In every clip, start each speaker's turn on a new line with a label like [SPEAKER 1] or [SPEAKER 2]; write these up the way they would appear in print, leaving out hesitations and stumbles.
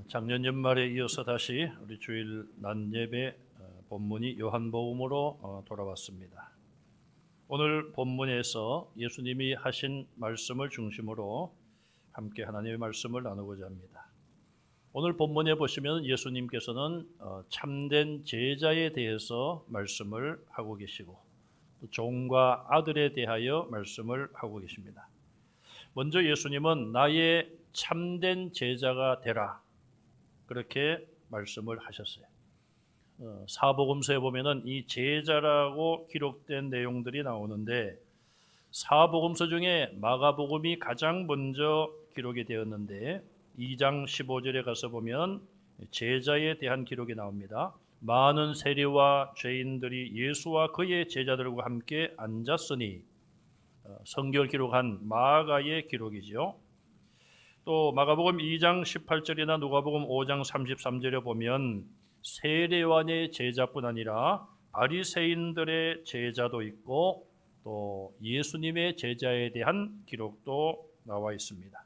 [SPEAKER 1] 작년 연말에 이어서 다시 우리 주일 낮 예배 본문이 요한복음으로 돌아왔습니다. 오늘 본문에서 예수님이 하신 말씀을 중심으로 함께 하나님의 말씀을 나누고자 합니다. 오늘 본문에 보시면 예수님께서는 참된 제자에 대해서 말씀을 하고 계시고 또 종과 아들에 대하여 말씀을 하고 계십니다. 먼저 예수님은 나의 참된 제자가 되라, 그렇게 말씀을 하셨어요. 사복음서에 보면은 이 제자라고 기록된 내용들이 나오는데, 사복음서 중에 마가복음이 가장 먼저 기록이 되었는데 2장 15절에 가서 보면 제자에 대한 기록이 나옵니다. 많은 세리와 죄인들이 예수와 그의 제자들과 함께 앉았으니, 성경을 기록한 마가의 기록이죠. 또 마가복음 2장 18절이나 누가복음 5장 33절에 보면 세례요한의 제자뿐 아니라 바리새인들의 제자도 있고 또 예수님의 제자에 대한 기록도 나와 있습니다.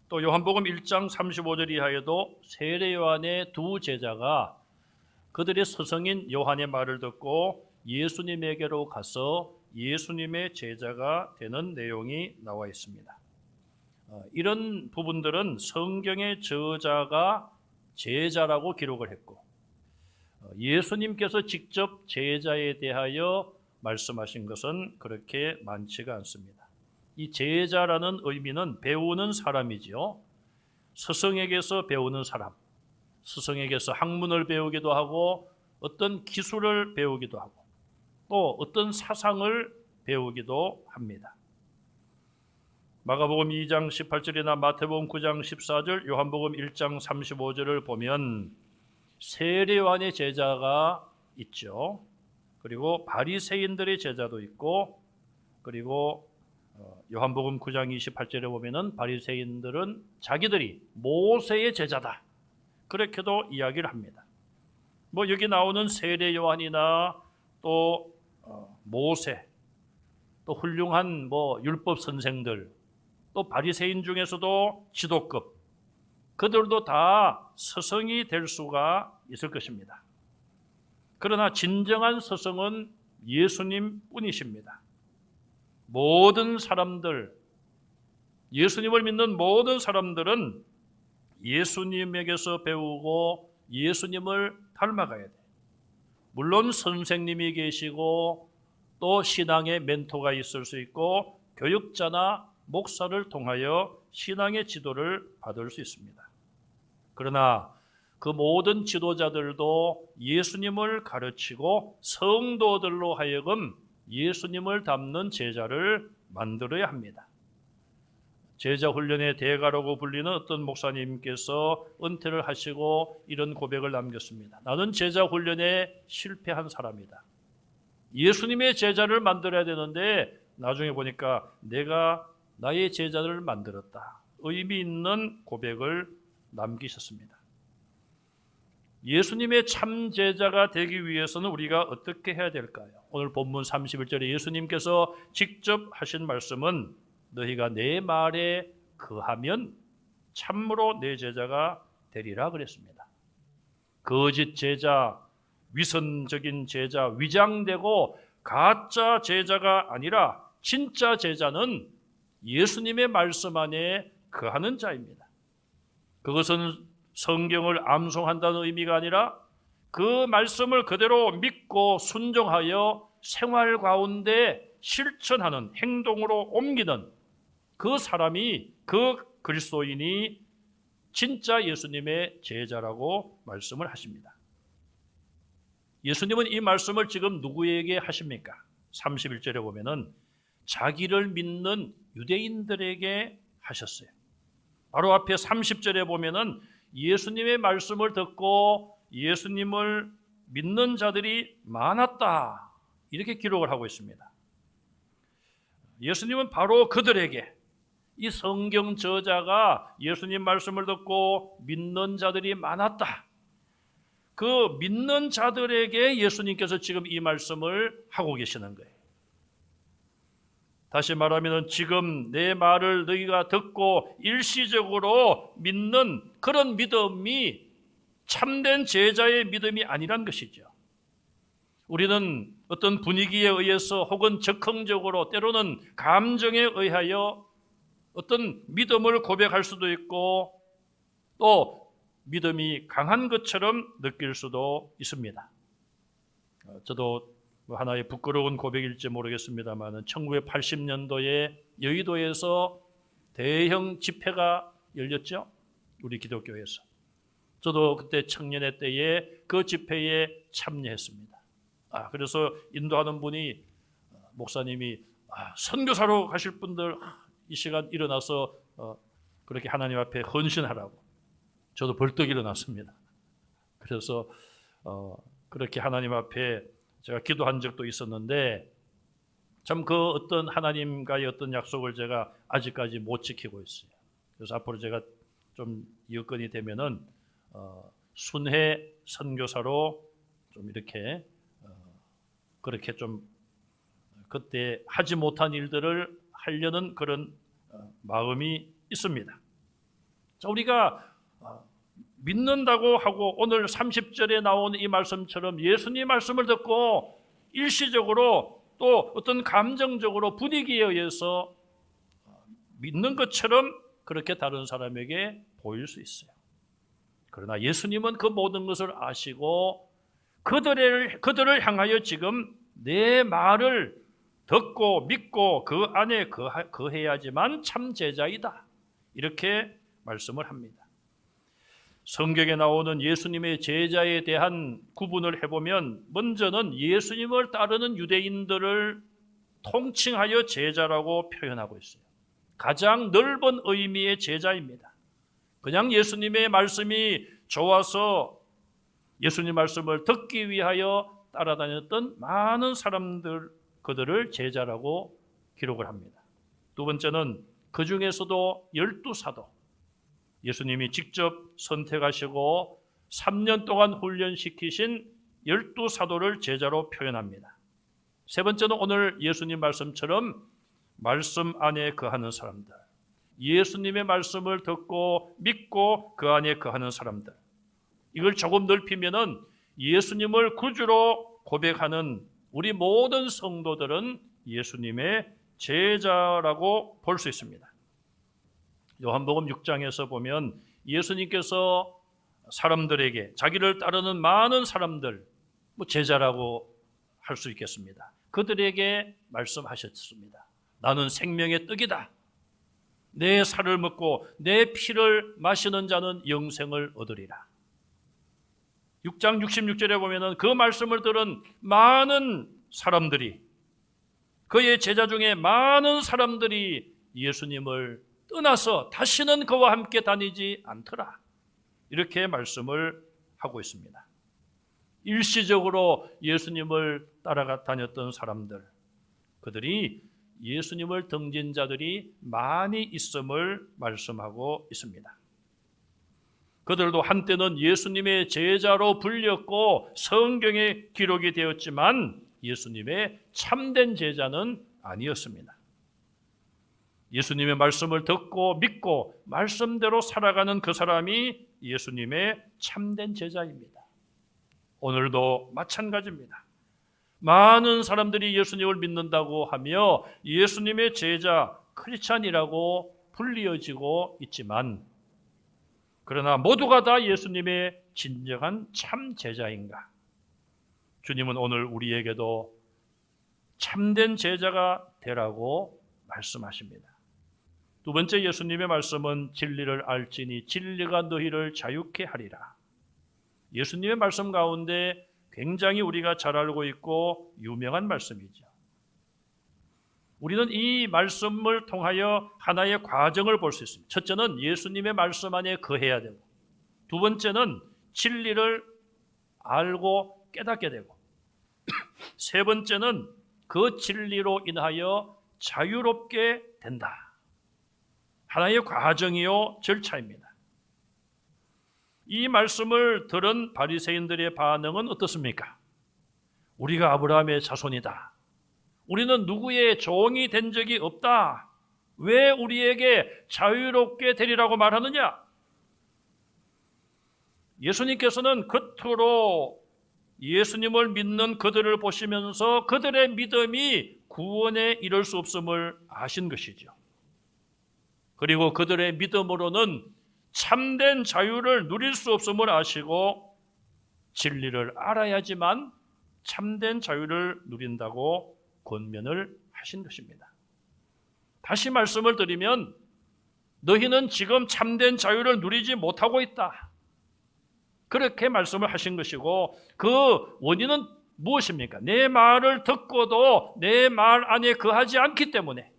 [SPEAKER 1] 또 요한복음 1장 35절 이하에도 세례요한의 두 제자가 그들의 스승인 요한의 말을 듣고 예수님에게로 가서 예수님의 제자가 되는 내용이 나와 있습니다. 이런 부분들은 성경의 저자가 제자라고 기록을 했고, 예수님께서 직접 제자에 대하여 말씀하신 것은 그렇게 많지가 않습니다. 이 제자라는 의미는 배우는 사람이지요. 스승에게서 배우는 사람, 스승에게서 학문을 배우기도 하고 어떤 기술을 배우기도 하고 또 어떤 사상을 배우기도 합니다. 마가복음 2장 18절이나 마태복음 9장 14절, 요한복음 1장 35절을 보면 세례요한의 제자가 있죠. 그리고 바리새인들의 제자도 있고, 그리고 요한복음 9장 28절에 보면은 바리새인들은 자기들이 모세의 제자다, 그렇게도 이야기를 합니다. 여기 나오는 세례요한이나 또 모세, 또 훌륭한 율법 선생들, 또 바리새인 중에서도 지도급, 그들도 다 스승이 될 수가 있을 것입니다. 그러나 진정한 스승은 예수님 뿐이십니다. 모든 사람들, 예수님을 믿는 모든 사람들은 예수님에게서 배우고 예수님을 닮아가야 돼요. 물론 선생님이 계시고 또 신앙의 멘토가 있을 수 있고 교육자나 목사를 통하여 신앙의 지도를 받을 수 있습니다. 그러나 그 모든 지도자들도 예수님을 가르치고 성도들로 하여금 예수님을 닮는 제자를 만들어야 합니다. 제자 훈련의 대가라고 불리는 어떤 목사님께서 은퇴를 하시고 이런 고백을 남겼습니다. 나는 제자 훈련에 실패한 사람이다. 예수님의 제자를 만들어야 되는데 나중에 보니까 내가 나의 제자를 만들었다. 의미 있는 고백을 남기셨습니다. 예수님의 참 제자가 되기 위해서는 우리가 어떻게 해야 될까요? 오늘 본문 31절에 예수님께서 직접 하신 말씀은 너희가 내 말에 거하면 참으로 내 제자가 되리라 그랬습니다. 거짓 제자, 위선적인 제자, 위장되고 가짜 제자가 아니라 진짜 제자는 예수님의 말씀 안에 거하는 자입니다. 그것은 성경을 암송한다는 의미가 아니라 그 말씀을 그대로 믿고 순종하여 생활 가운데 실천하는, 행동으로 옮기는 그 사람이, 그 그리스도인이 진짜 예수님의 제자라고 말씀을 하십니다. 예수님은 이 말씀을 지금 누구에게 하십니까? 31절에 보면은 자기를 믿는 유대인들에게 하셨어요. 바로 앞에 30절에 보면은 예수님의 말씀을 듣고 예수님을 믿는 자들이 많았다, 이렇게 기록을 하고 있습니다. 예수님은 바로 그들에게, 이 성경 저자가 예수님 말씀을 듣고 믿는 자들이 많았다, 그 믿는 자들에게 예수님께서 지금 이 말씀을 하고 계시는 거예요. 다시 말하면 지금 내 말을 너희가 듣고 일시적으로 믿는 그런 믿음이 참된 제자의 믿음이 아니란 것이죠. 우리는 어떤 분위기에 의해서 혹은 적극적으로 때로는 감정에 의하여 어떤 믿음을 고백할 수도 있고 또 믿음이 강한 것처럼 느낄 수도 있습니다. 저도 하나의 부끄러운 고백일지 모르겠습니다만 1980년도에 여의도에서 대형 집회가 열렸죠. 우리 기독교에서. 저도 그때 청년회 때에 그 집회에 참여했습니다. 그래서 인도하는 분이 목사님이 선교사로 가실 분들 이 시간 일어나서 그렇게 하나님 앞에 헌신하라고. 저도 벌떡 일어났습니다. 그래서 그렇게 하나님 앞에 제가 기도한 적도 있었는데 참 그 어떤 하나님과의 어떤 약속을 제가 아직까지 못 지키고 있어요. 그래서 앞으로 제가 좀 여건이 되면은 순회 선교사로 좀 이렇게 그렇게 좀 그때 하지 못한 일들을 하려는 그런 마음이 있습니다. 자, 우리가 믿는다고 하고 오늘 30절에 나오는 이 말씀처럼 예수님 말씀을 듣고 일시적으로 또 어떤 감정적으로 분위기에 의해서 믿는 것처럼 그렇게 다른 사람에게 보일 수 있어요. 그러나 예수님은 그 모든 것을 아시고 그들을 향하여 지금 내 말을 듣고 믿고 그 안에 거해야지만 참 제자이다. 이렇게 말씀을 합니다. 성경에 나오는 예수님의 제자에 대한 구분을 해보면 먼저는 예수님을 따르는 유대인들을 통칭하여 제자라고 표현하고 있어요. 가장 넓은 의미의 제자입니다. 그냥 예수님의 말씀이 좋아서 예수님 말씀을 듣기 위하여 따라다녔던 많은 사람들, 그들을 제자라고 기록을 합니다. 두 번째는 그 중에서도 12사도, 예수님이 직접 선택하시고 3년 동안 훈련시키신 12사도를 제자로 표현합니다. 세 번째는 오늘 예수님 말씀처럼 말씀 안에 거하는 사람들, 예수님의 말씀을 듣고 믿고 그 안에 거하는 사람들. 이걸 조금 넓히면은 예수님을 구주로 고백하는 우리 모든 성도들은 예수님의 제자라고 볼 수 있습니다. 요한복음 6장에서 보면 예수님께서 사람들에게 자기를 따르는 많은 사람들, 제자라고 할 수 있겠습니다. 그들에게 말씀하셨습니다. 나는 생명의 떡이다. 내 살을 먹고 내 피를 마시는 자는 영생을 얻으리라. 6장 66절에 보면은 그 말씀을 들은 많은 사람들이, 그의 제자 중에 많은 사람들이 예수님을 떠나서 다시는 그와 함께 다니지 않더라. 이렇게 말씀을 하고 있습니다. 일시적으로 예수님을 따라가 다녔던 사람들, 그들이 예수님을 등진 자들이 많이 있음을 말씀하고 있습니다. 그들도 한때는 예수님의 제자로 불렸고 성경에 기록이 되었지만 예수님의 참된 제자는 아니었습니다. 예수님의 말씀을 듣고 믿고 말씀대로 살아가는 그 사람이 예수님의 참된 제자입니다. 오늘도 마찬가지입니다. 많은 사람들이 예수님을 믿는다고 하며 예수님의 제자, 크리스찬이라고 불리어지고 있지만, 그러나 모두가 다 예수님의 진정한 참 제자인가? 주님은 오늘 우리에게도 참된 제자가 되라고 말씀하십니다. 두 번째 예수님의 말씀은 진리를 알지니 진리가 너희를 자유케 하리라. 예수님의 말씀 가운데 굉장히 우리가 잘 알고 있고 유명한 말씀이죠. 우리는 이 말씀을 통하여 하나의 과정을 볼 수 있습니다. 첫째는 예수님의 말씀 안에 거해야 되고, 두 번째는 진리를 알고 깨닫게 되고, 세 번째는 그 진리로 인하여 자유롭게 된다. 하나의 과정이요 절차입니다. 이 말씀을 들은 바리새인들의 반응은 어떻습니까? 우리가 아브라함의 자손이다. 우리는 누구의 종이 된 적이 없다. 왜 우리에게 자유롭게 되리라고 말하느냐? 예수님께서는 겉으로 예수님을 믿는 그들을 보시면서 그들의 믿음이 구원에 이를 수 없음을 아신 것이죠. 그리고 그들의 믿음으로는 참된 자유를 누릴 수 없음을 아시고 진리를 알아야지만 참된 자유를 누린다고 권면을 하신 것입니다. 다시 말씀을 드리면 너희는 지금 참된 자유를 누리지 못하고 있다. 그렇게 말씀을 하신 것이고 그 원인은 무엇입니까? 내 말을 듣고도 내 말 안에 거하지 않기 때문에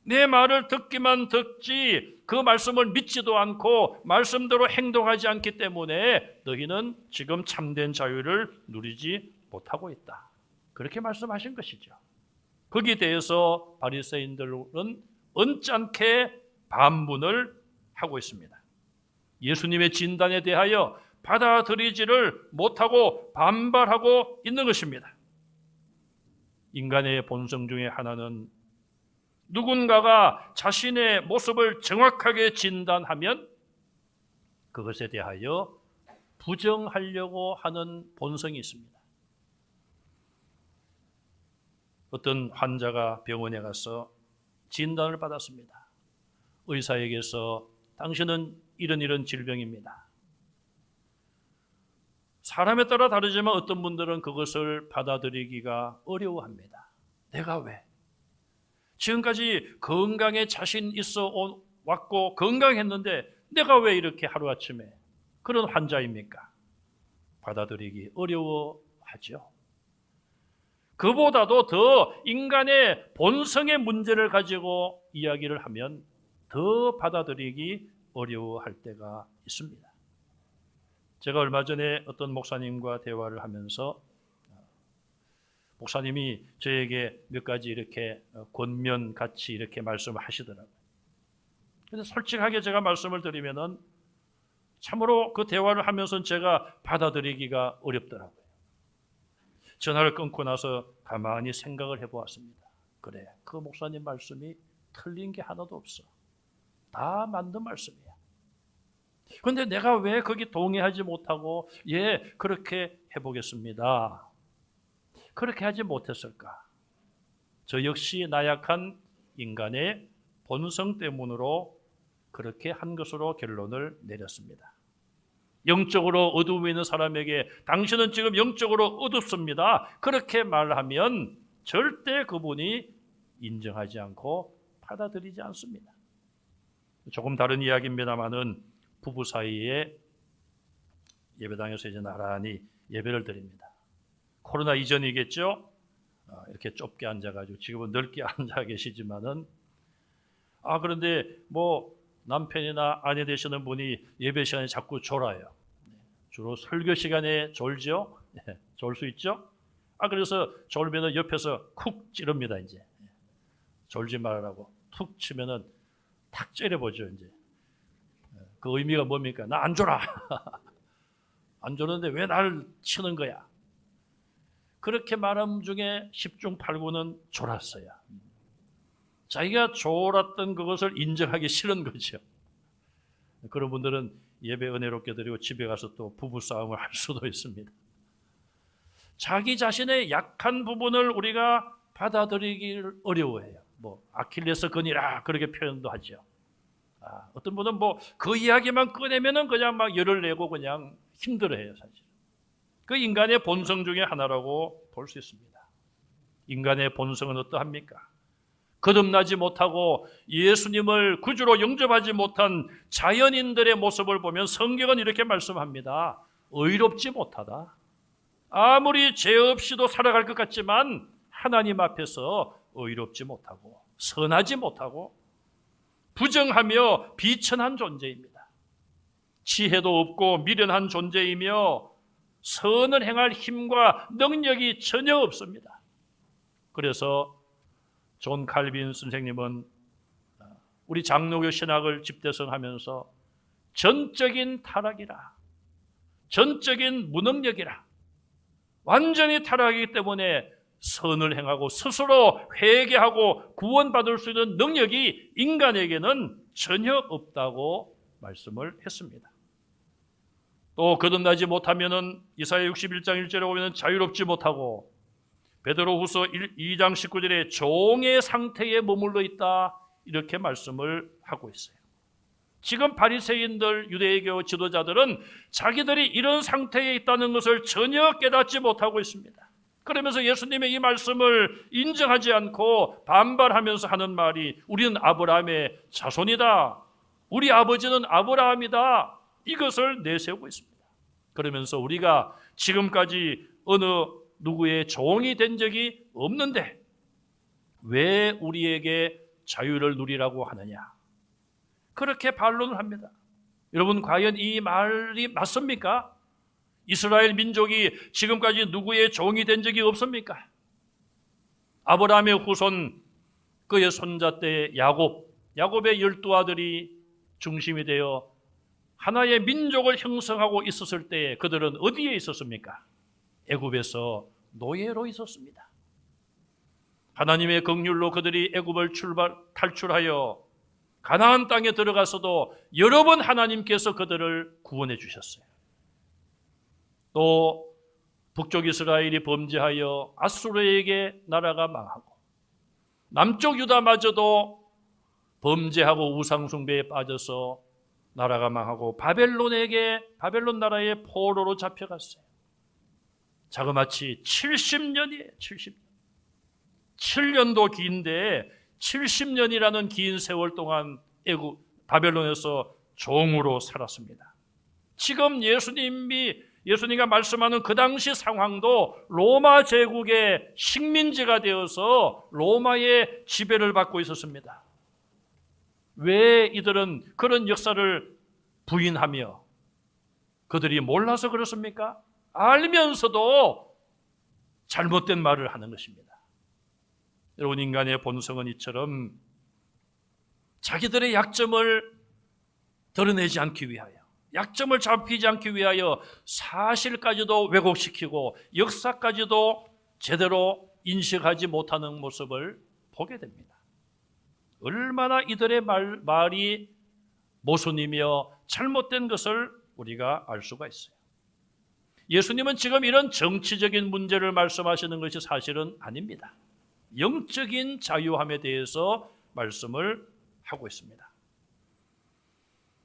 [SPEAKER 1] 내 말을 듣기만 듣지 그 말씀을 믿지도 않고 말씀대로 행동하지 않기 때문에 너희는 지금 참된 자유를 누리지 못하고 있다. 그렇게 말씀하신 것이죠. 거기에 대해서 바리새인들은 언짢게 반문을 하고 있습니다. 예수님의 진단에 대하여 받아들이지를 못하고 반발하고 있는 것입니다. 인간의 본성 중에 하나는 누군가가 자신의 모습을 정확하게 진단하면 그것에 대하여 부정하려고 하는 본성이 있습니다. 어떤 환자가 병원에 가서 진단을 받았습니다. 의사에게서 당신은 이런 질병입니다. 사람에 따라 다르지만 어떤 분들은 그것을 받아들이기가 어려워합니다. 내가 왜? 지금까지 건강에 자신 있어 왔고 건강했는데 내가 왜 이렇게 하루아침에 그런 환자입니까? 받아들이기 어려워하죠. 그보다도 더 인간의 본성의 문제를 가지고 이야기를 하면 더 받아들이기 어려워할 때가 있습니다. 제가 얼마 전에 어떤 목사님과 대화를 하면서 목사님이 저에게 몇 가지 이렇게 권면 같이 이렇게 말씀을 하시더라고요. 그런데 솔직하게 제가 말씀을 드리면은 참으로 그 대화를 하면서 제가 받아들이기가 어렵더라고요. 전화를 끊고 나서 가만히 생각을 해보았습니다. 그래, 그 목사님 말씀이 틀린 게 하나도 없어. 다 맞는 말씀이야. 그런데 내가 왜 거기 동의하지 못하고 그렇게 해보겠습니다. 그렇게 하지 못했을까? 저 역시 나약한 인간의 본성 때문으로 그렇게 한 것으로 결론을 내렸습니다. 영적으로 어두움에 있는 사람에게 당신은 지금 영적으로 어둡습니다. 그렇게 말하면 절대 그분이 인정하지 않고 받아들이지 않습니다. 조금 다른 이야기입니다만은 부부 사이에 예배당에서 이제 나란히 예배를 드립니다. 코로나 이전이겠죠? 이렇게 좁게 앉아가지고 지금은 넓게 앉아 계시지만은 그런데 뭐 남편이나 아내 되시는 분이 예배 시간에 자꾸 졸아요. 주로 설교 시간에 졸죠? 졸 수 있죠? 그래서 졸면은 옆에서 쿡 찌릅니다, 이제. 졸지 말라고 툭 치면은 탁 째려보죠, 이제. 그 의미가 뭡니까? 나 안 졸아. 안 졸는데 왜 나를 치는 거야? 그렇게 말함 중에 10중 8구는 졸았어요. 자기가 졸았던 그것을 인정하기 싫은 거죠. 그런 분들은 예배 은혜롭게 드리고 집에 가서 또 부부싸움을 할 수도 있습니다. 자기 자신의 약한 부분을 우리가 받아들이기 어려워해요. 뭐 아킬레스건이라 그렇게 표현도 하죠. 어떤 분은 뭐 그 이야기만 꺼내면은 그냥 막 열을 내고 그냥 힘들어해요, 사실. 그 인간의 본성 중에 하나라고 볼 수 있습니다. 인간의 본성은 어떠합니까? 거듭나지 못하고 예수님을 구주로 영접하지 못한 자연인들의 모습을 보면 성경은 이렇게 말씀합니다. 의롭지 못하다. 아무리 죄 없이도 살아갈 것 같지만 하나님 앞에서 의롭지 못하고 선하지 못하고 부정하며 비천한 존재입니다. 지혜도 없고 미련한 존재이며 선을 행할 힘과 능력이 전혀 없습니다. 그래서 존 칼빈 선생님은 우리 장로교 신학을 집대성하면서 전적인 타락이라, 전적인 무능력이라, 완전히 타락이기 때문에 선을 행하고 스스로 회개하고 구원받을 수 있는 능력이 인간에게는 전혀 없다고 말씀을 했습니다. 또 거듭나지 못하면은 이사야 61장 1절에 보면 자유롭지 못하고, 베드로후서 2장 19절에 종의 상태에 머물러 있다, 이렇게 말씀을 하고 있어요. 지금 바리새인들, 유대교 지도자들은 자기들이 이런 상태에 있다는 것을 전혀 깨닫지 못하고 있습니다. 그러면서 예수님의 이 말씀을 인정하지 않고 반발하면서 하는 말이, 우리는 아브라함의 자손이다, 우리 아버지는 아브라함이다, 이것을 내세우고 있습니다. 그러면서 우리가 지금까지 어느 누구의 종이 된 적이 없는데 왜 우리에게 자유를 누리라고 하느냐, 그렇게 반론을 합니다. 여러분, 과연 이 말이 맞습니까? 이스라엘 민족이 지금까지 누구의 종이 된 적이 없습니까? 아브라함의 후손, 그의 손자 때 야곱의 12아들이 중심이 되어 하나의 민족을 형성하고 있었을 때 그들은 어디에 있었습니까? 애굽에서 노예로 있었습니다. 하나님의 긍휼로 그들이 애굽을 탈출하여 가나안 땅에 들어가서도 여러 번 하나님께서 그들을 구원해 주셨어요. 또 북쪽 이스라엘이 범죄하여 아수르에게 나라가 망하고, 남쪽 유다마저도 범죄하고 우상숭배에 빠져서 나라가 망하고 바벨론 나라의 포로로 잡혀갔어요. 자그마치 70년이에요. 70년. 7년도 긴데 70년이라는 긴 세월 동안 바벨론에서 종으로 살았습니다. 지금 예수님과 말씀하는 그 당시 상황도 로마 제국의 식민지가 되어서 로마의 지배를 받고 있었습니다. 왜 이들은 그런 역사를 부인하며, 그들이 몰라서 그렇습니까? 알면서도 잘못된 말을 하는 것입니다. 여러분, 인간의 본성은 이처럼 자기들의 약점을 드러내지 않기 위하여, 약점을 잡히지 않기 위하여 사실까지도 왜곡시키고 역사까지도 제대로 인식하지 못하는 모습을 보게 됩니다. 얼마나 이들의 말이 모순이며 잘못된 것을 우리가 알 수가 있어요. 예수님은 지금 이런 정치적인 문제를 말씀하시는 것이 사실은 아닙니다. 영적인 자유함에 대해서 말씀을 하고 있습니다.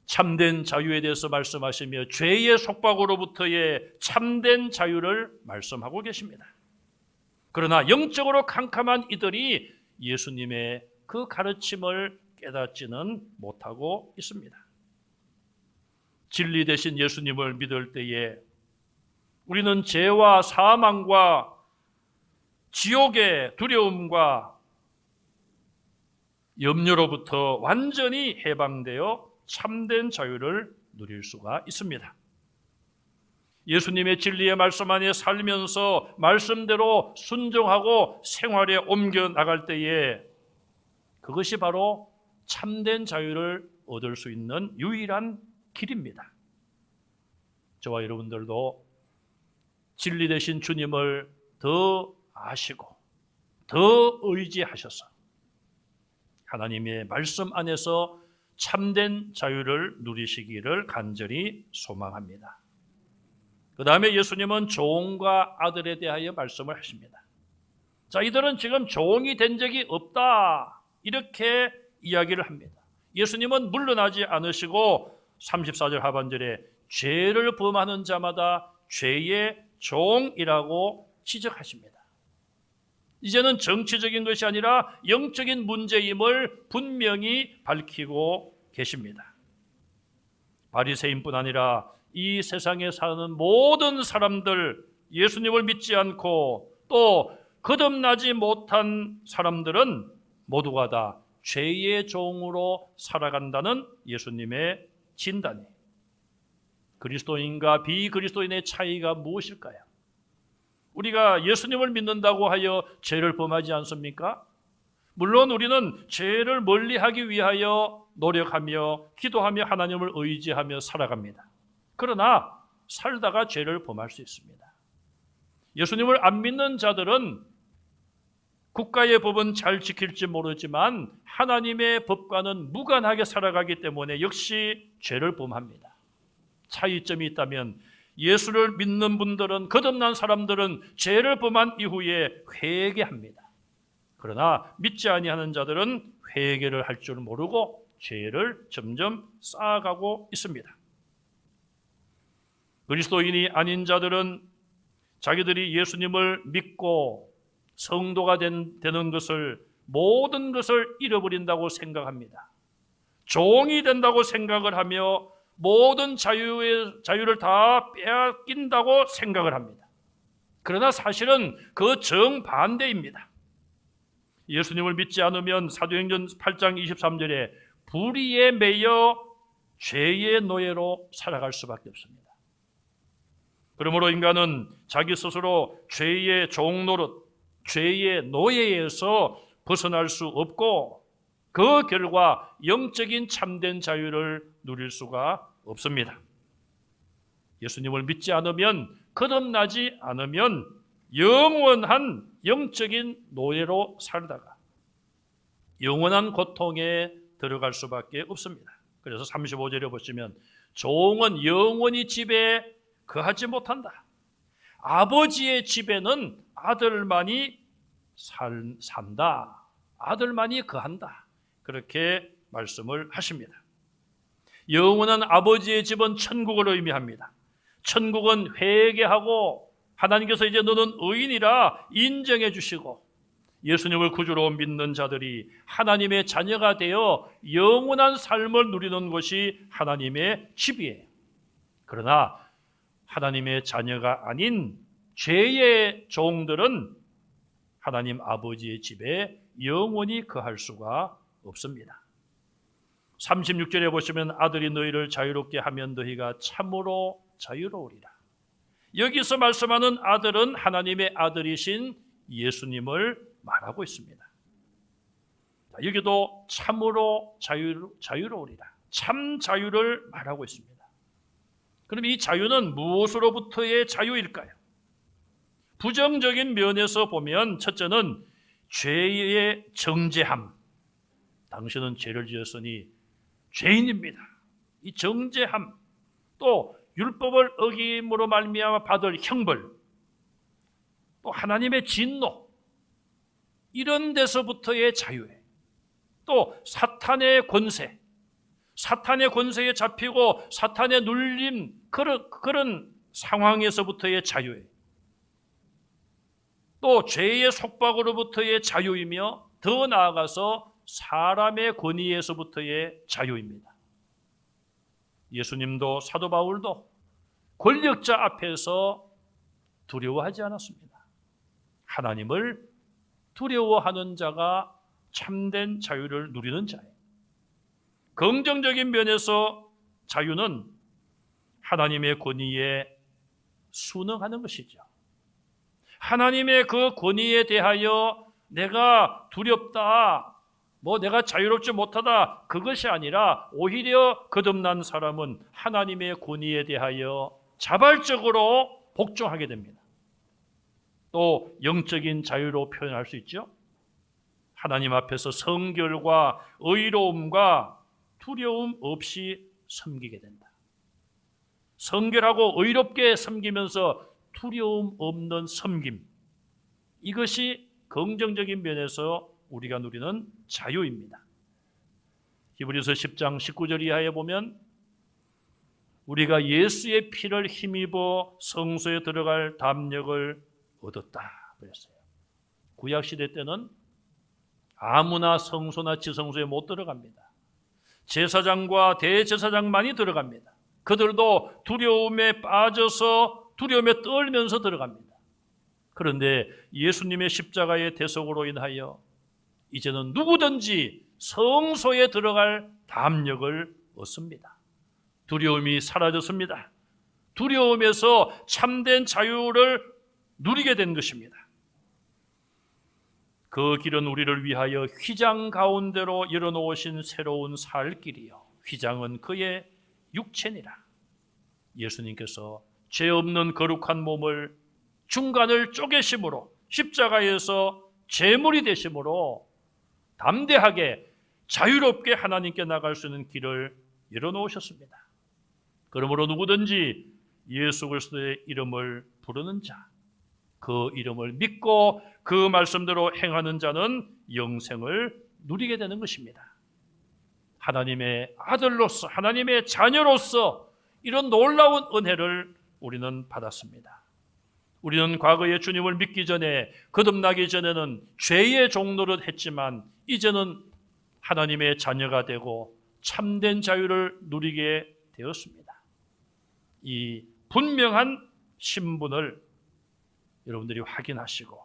[SPEAKER 1] 참된 자유에 대해서 말씀하시며 죄의 속박으로부터의 참된 자유를 말씀하고 계십니다. 그러나 영적으로 캄캄한 이들이 예수님의 그 가르침을 깨닫지는 못하고 있습니다. 진리 대신 예수님을 믿을 때에 우리는 죄와 사망과 지옥의 두려움과 염려로부터 완전히 해방되어 참된 자유를 누릴 수가 있습니다. 예수님의 진리의 말씀 안에 살면서 말씀대로 순종하고 생활에 옮겨 나갈 때에 그것이 바로 참된 자유를 얻을 수 있는 유일한 길입니다. 저와 여러분들도 진리 되신 주님을 더 아시고 더 의지하셔서 하나님의 말씀 안에서 참된 자유를 누리시기를 간절히 소망합니다. 그 다음에 예수님은 종과 아들에 대하여 말씀을 하십니다. 자, 이들은 지금 종이 된 적이 없다, 이렇게 이야기를 합니다. 예수님은 물러나지 않으시고 34절 하반절에 죄를 범하는 자마다 죄의 종이라고 지적하십니다. 이제는 정치적인 것이 아니라 영적인 문제임을 분명히 밝히고 계십니다. 바리새인뿐 아니라 이 세상에 사는 모든 사람들, 예수님을 믿지 않고 또 거듭나지 못한 사람들은 모두가 다 죄의 종으로 살아간다는 예수님의 진단이, 그리스도인과 비그리스도인의 차이가 무엇일까요? 우리가 예수님을 믿는다고 하여 죄를 범하지 않습니까? 물론 우리는 죄를 멀리하기 위하여 노력하며 기도하며 하나님을 의지하며 살아갑니다. 그러나 살다가 죄를 범할 수 있습니다. 예수님을 안 믿는 자들은 국가의 법은 잘 지킬지 모르지만 하나님의 법과는 무관하게 살아가기 때문에 역시 죄를 범합니다. 차이점이 있다면 예수를 믿는 분들은, 거듭난 사람들은 죄를 범한 이후에 회개합니다. 그러나 믿지 아니하는 자들은 회개를 할 줄 모르고 죄를 점점 쌓아가고 있습니다. 그리스도인이 아닌 자들은 자기들이 예수님을 믿고 성도가 되는 것을, 모든 것을 잃어버린다고 생각합니다. 종이 된다고 생각을 하며 모든 자유를 다 빼앗긴다고 생각을 합니다. 그러나 사실은 그 정반대입니다. 예수님을 믿지 않으면 사도행전 8장 23절에 불의에 매여 죄의 노예로 살아갈 수밖에 없습니다. 그러므로 인간은 자기 스스로 죄의 종노릇, 죄의 노예에서 벗어날 수 없고 그 결과 영적인 참된 자유를 누릴 수가 없습니다. 예수님을 믿지 않으면, 거듭나지 않으면 영원한 영적인 노예로 살다가 영원한 고통에 들어갈 수밖에 없습니다. 그래서 35절에 보시면 종은 영원히 집에 거하지 못한다. 아버지의 집에는 아들만이 산다. 아들만이 거한다. 그렇게 말씀을 하십니다. 영원한 아버지의 집은 천국을 의미합니다. 천국은 회개하고 하나님께서 이제 너는 의인이라 인정해 주시고 예수님을 구주로 믿는 자들이 하나님의 자녀가 되어 영원한 삶을 누리는 것이 하나님의 집이에요. 그러나 하나님의 자녀가 아닌 죄의 종들은 하나님 아버지의 집에 영원히 거할 수가 없습니다. 36절에 보시면 아들이 너희를 자유롭게 하면 너희가 참으로 자유로우리라. 여기서 말씀하는 아들은 하나님의 아들이신 예수님을 말하고 있습니다. 여기도 참으로 자유로우리라. 참 자유를 말하고 있습니다. 그럼 이 자유는 무엇으로부터의 자유일까요? 부정적인 면에서 보면 첫째는 죄의 정죄함. 당신은 죄를 지었으니 죄인입니다. 이 정죄함, 또 율법을 어김으로 말미암아 받을 형벌, 또 하나님의 진노, 이런 데서부터의 자유예요. 또 사탄의 권세, 사탄의 권세에 잡히고 사탄의 눌림, 그런 상황에서부터의 자유예요. 또 죄의 속박으로부터의 자유이며 더 나아가서 사람의 권위에서부터의 자유입니다. 예수님도 사도 바울도 권력자 앞에서 두려워하지 않았습니다. 하나님을 두려워하는 자가 참된 자유를 누리는 자예요. 긍정적인 면에서 자유는 하나님의 권위에 순응하는 것이죠. 하나님의 그 권위에 대하여 내가 두렵다, 내가 자유롭지 못하다, 그것이 아니라 오히려 거듭난 사람은 하나님의 권위에 대하여 자발적으로 복종하게 됩니다. 또 영적인 자유로 표현할 수 있죠. 하나님 앞에서 성결과 의로움과 두려움 없이 섬기게 된다. 성결하고 의롭게 섬기면서 두려움 없는 섬김, 이것이 긍정적인 면에서 우리가 누리는 자유입니다. 히브리서 10장 19절 이하에 보면 우리가 예수의 피를 힘입어 성소에 들어갈 담력을 얻었다 그랬어요. 구약시대 때는 아무나 성소나 지성소에 못 들어갑니다. 제사장과 대제사장만이 들어갑니다. 그들도 두려움에 빠져서 두려움에 떨면서 들어갑니다. 그런데 예수님의 십자가의 대속으로 인하여 이제는 누구든지 성소에 들어갈 담력을 얻습니다. 두려움이 사라졌습니다. 두려움에서 참된 자유를 누리게 된 것입니다. 그 길은 우리를 위하여 휘장 가운데로 열어놓으신 새로운 살 길이요, 휘장은 그의 육체니라. 예수님께서 죄 없는 거룩한 몸을 중간을 쪼개심으로 십자가에서 제물이 되심으로 담대하게 자유롭게 하나님께 나갈 수 있는 길을 열어놓으셨습니다. 그러므로 누구든지 예수 그리스도의 이름을 부르는 자, 그 이름을 믿고 그 말씀대로 행하는 자는 영생을 누리게 되는 것입니다. 하나님의 아들로서, 하나님의 자녀로서 이런 놀라운 은혜를 우리는 받았습니다. 우리는 과거에 주님을 믿기 전에, 거듭나기 전에는 죄의 종노릇 했지만 이제는 하나님의 자녀가 되고 참된 자유를 누리게 되었습니다. 이 분명한 신분을 여러분들이 확인하시고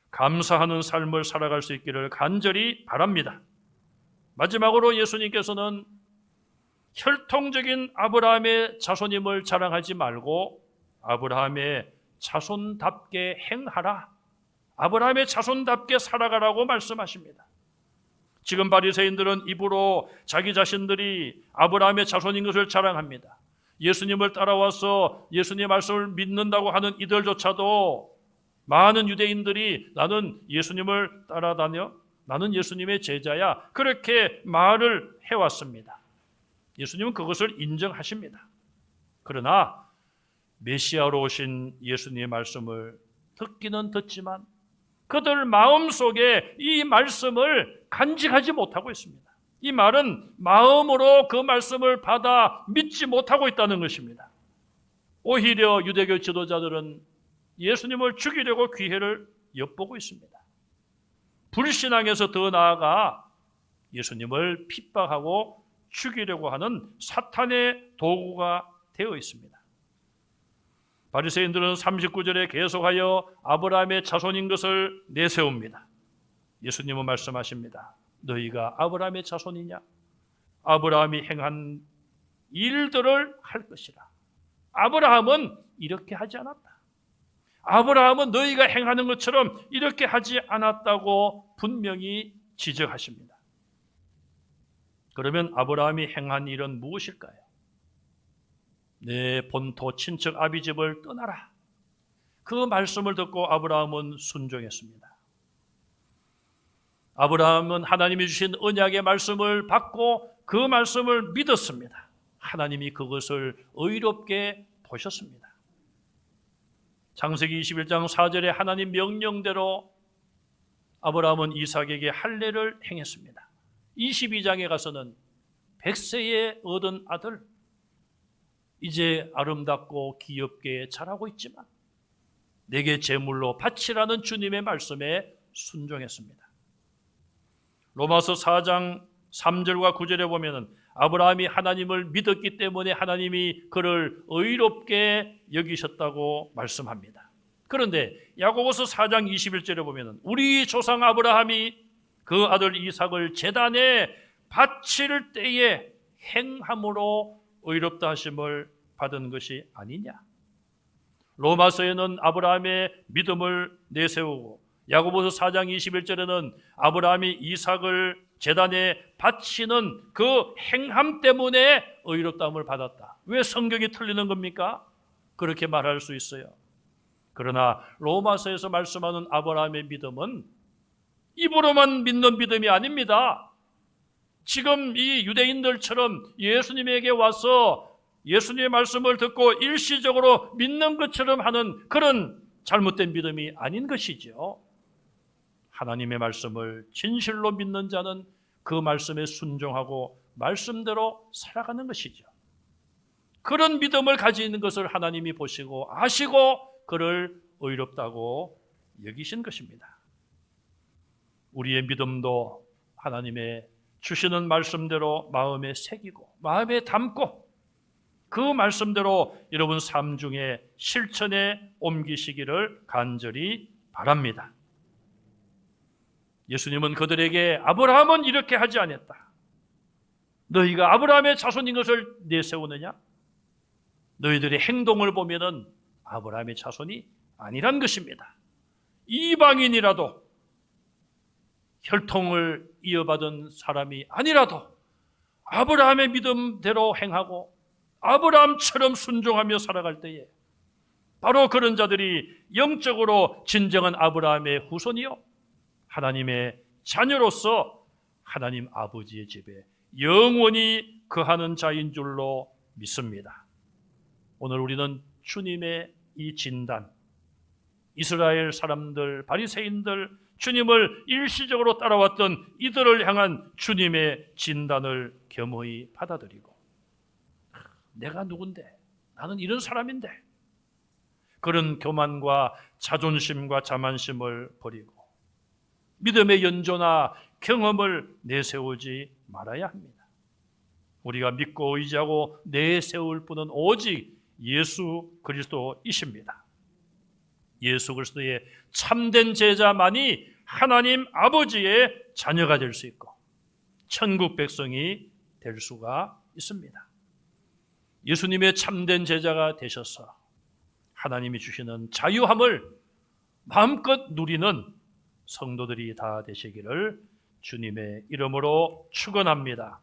[SPEAKER 1] 감사하는 삶을 살아갈 수 있기를 간절히 바랍니다. 마지막으로 예수님께서는 혈통적인 아브라함의 자손임을 자랑하지 말고 아브라함의 자손답게 행하라, 아브라함의 자손답게 살아가라고 말씀하십니다. 지금 바리새인들은 입으로 자기 자신들이 아브라함의 자손인 것을 자랑합니다. 예수님을 따라와서 예수님의 말씀을 믿는다고 하는 이들조차도 많은 유대인들이 나는 예수님을 따라다녀, 나는 예수님의 제자야, 그렇게 말을 해왔습니다. 예수님은 그것을 인정하십니다. 그러나 메시아로 오신 예수님의 말씀을 듣기는 듣지만 그들 마음속에 이 말씀을 간직하지 못하고 있습니다. 이 말은 마음으로 그 말씀을 받아 믿지 못하고 있다는 것입니다. 오히려 유대교 지도자들은 예수님을 죽이려고 기회를 엿보고 있습니다. 불신앙에서 더 나아가 예수님을 핍박하고 죽이려고 하는 사탄의 도구가 되어 있습니다. 바리새인들은 39절에 계속하여 아브라함의 자손인 것을 내세웁니다. 예수님은 말씀하십니다. 너희가 아브라함의 자손이냐? 아브라함이 행한 일들을 할 것이라. 아브라함은 이렇게 하지 않았다. 아브라함은 너희가 행하는 것처럼 이렇게 하지 않았다고 분명히 지적하십니다. 그러면 아브라함이 행한 일은 무엇일까요? 내 본토 친척 아비집을 떠나라. 그 말씀을 듣고 아브라함은 순종했습니다. 아브라함은 하나님이 주신 언약의 말씀을 받고 그 말씀을 믿었습니다. 하나님이 그것을 의롭게 보셨습니다. 창세기 21장 4절에 하나님 명령대로 아브라함은 이삭에게 할례를 행했습니다. 22장에 가서는 100세에 얻은 아들, 이제 아름답고 귀엽게 자라고 있지만 내게 제물로 바치라는 주님의 말씀에 순종했습니다. 로마서 4장 3절과 9절에 보면은 아브라함이 하나님을 믿었기 때문에 하나님이 그를 의롭게 여기셨다고 말씀합니다. 그런데 야고보서 4장 21절에 보면은 우리 조상 아브라함이 그 아들 이삭을 제단에 바칠 때에 행함으로 의롭다 하심을 받은 것이 아니냐. 로마서에는 아브라함의 믿음을 내세우고 야고보서 4장 21절에는 아브라함이 이삭을 제단에 바치는 그 행함 때문에 의롭다함을 받았다. 왜 성경이 틀리는 겁니까? 그렇게 말할 수 있어요. 그러나 로마서에서 말씀하는 아브라함의 믿음은 입으로만 믿는 믿음이 아닙니다. 지금 이 유대인들처럼 예수님에게 와서 예수님의 말씀을 듣고 일시적으로 믿는 것처럼 하는 그런 잘못된 믿음이 아닌 것이죠. 하나님의 말씀을 진실로 믿는 자는 그 말씀에 순종하고 말씀대로 살아가는 것이죠. 그런 믿음을 가지는 것을 하나님이 보시고 아시고 그를 의롭다고 여기신 것입니다. 우리의 믿음도 하나님의 주시는 말씀대로 마음에 새기고 마음에 담고 그 말씀대로 여러분 삶 중에 실천에 옮기시기를 간절히 바랍니다. 예수님은 그들에게 아브라함은 이렇게 하지 않았다. 너희가 아브라함의 자손인 것을 내세우느냐? 너희들의 행동을 보면은 아브라함의 자손이 아니란 것입니다. 이방인이라도 혈통을 이어받은 사람이 아니라도 아브라함의 믿음대로 행하고 아브라함처럼 순종하며 살아갈 때에 바로 그런 자들이 영적으로 진정한 아브라함의 후손이요 하나님의 자녀로서 하나님 아버지의 집에 영원히 거하는 자인 줄로 믿습니다. 오늘 우리는 주님의 이 진단, 이스라엘 사람들, 바리새인들, 주님을 일시적으로 따라왔던 이들을 향한 주님의 진단을 겸허히 받아들이고, 내가 누군데? 나는 이런 사람인데. 그런 교만과 자존심과 자만심을 버리고 믿음의 연조나 경험을 내세우지 말아야 합니다. 우리가 믿고 의지하고 내세울 분은 오직 예수 그리스도이십니다. 예수 그리스도의 참된 제자만이 하나님 아버지의 자녀가 될 수 있고 천국 백성이 될 수가 있습니다. 예수님의 참된 제자가 되셔서 하나님이 주시는 자유함을 마음껏 누리는 성도들이 다 되시기를 주님의 이름으로 축원합니다.